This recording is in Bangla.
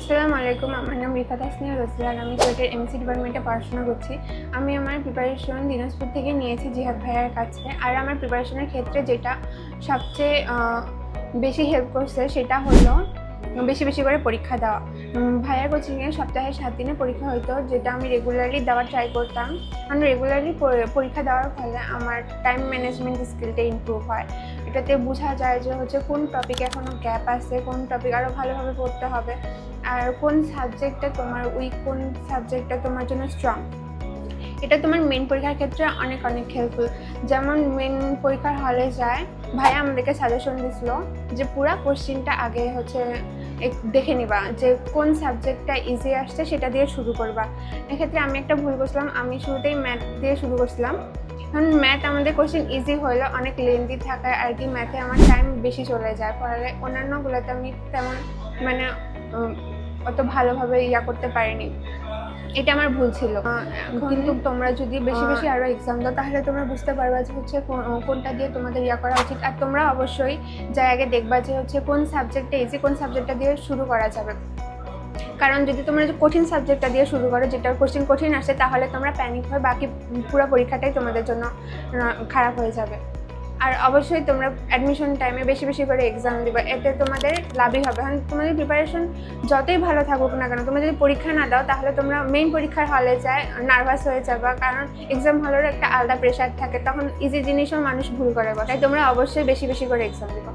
আসসালামু আলাইকুম। আমার নাম রিফাত হাসনিয়া রসিয়া আর আমি চুয়েটের এমএসসি ডিপার্টমেন্টে পড়াশোনা করছি। আমি আমার প্রিপারেশন দিনাজপুর থেকে নিয়েছি জিহাদ ভাইয়ার কাছে। আর আমার প্রিপারেশনের ক্ষেত্রে যেটা সবচেয়ে বেশি হেল্প করছে সেটা হলো বেশি বেশি করে পরীক্ষা দেওয়া। ভাইয়ার কোচিংয়ে সপ্তাহে 7 দিনে পরীক্ষা হতো, যেটা আমি রেগুলারলি দেওয়ার ট্রাই করতাম। কারণ রেগুলারলি পরীক্ষা দেওয়ার ফলে আমার টাইম ম্যানেজমেন্ট স্কিলটা ইমপ্রুভ হয়। এটাতে বোঝা যায় যে কোন টপিকে এখনও গ্যাপ আছে, কোন টপিক আরও ভালোভাবে পড়তে হবে, আর কোন সাবজেক্টটা তোমার উইক, কোন সাবজেক্টটা তোমার জন্য স্ট্রং। এটা তোমার মেন পরীক্ষার ক্ষেত্রে অনেক হেল্পফুল। যেমন মেন পরীক্ষার হলে যায়, ভাইয়া আমাদেরকে সাজেশন দিছিল যে পুরা কোশ্চিনটা আগে দেখে নিবা যে কোন সাবজেক্টটা ইজি আসছে সেটা দিয়ে শুরু করবা। এক্ষেত্রে আমি একটা ভুল করছিলাম, আমি শুরুতেই ম্যাথ দিয়ে শুরু করছিলাম। কারণ ম্যাথ আমাদের কোশ্চেন ইজি হলেও অনেক লেন্দি থাকায় আর কি ম্যাথে আমার টাইম বেশি চলে যায়, ফলে অন্যান্যগুলোতে আমি তেমন অত ভালোভাবে করতে পারিনি। এটা আমার ভুল ছিল। কিন্তু তোমরা যদি বেশি বেশি আরও এক্সাম দাও তাহলে তোমরা বুঝতে পারবা যে কোনটা দিয়ে তোমাদের করা উচিত। আর তোমরা অবশ্যই যাই আগে দেখবা যে কোন সাবজেক্টটা ইজি, কোন সাবজেক্টটা দিয়ে শুরু করা যাবে। কারণ যদি তোমরা কঠিন সাবজেক্টটা দিয়ে শুরু করো, যেটা কোশ্চেন কঠিন আসে, তাহলে তোমরা প্যানিক হয়ে বাকি পুরো পরীক্ষাটাই তোমাদের জন্য খারাপ হয়ে যাবে। আর অবশ্যই তোমরা অ্যাডমিশন টাইমে বেশি বেশি করে এক্সাম দিবা, এতে তোমাদের লাভই হবে। কারণ তোমাদের প্রিপারেশন যতই ভালো থাকুক না কেন, তোমরা যদি পরীক্ষা না দাও তাহলে তোমরা মেইন পরীক্ষার হলে যায় নার্ভাস হয়ে যাবা। কারণ এক্সাম হলেরও একটা আলাদা প্রেশার থাকে, তখন ইজি জিনিসও মানুষ ভুল করে বসে। তাই তোমরা অবশ্যই বেশি বেশি করে এক্সাম দিবা।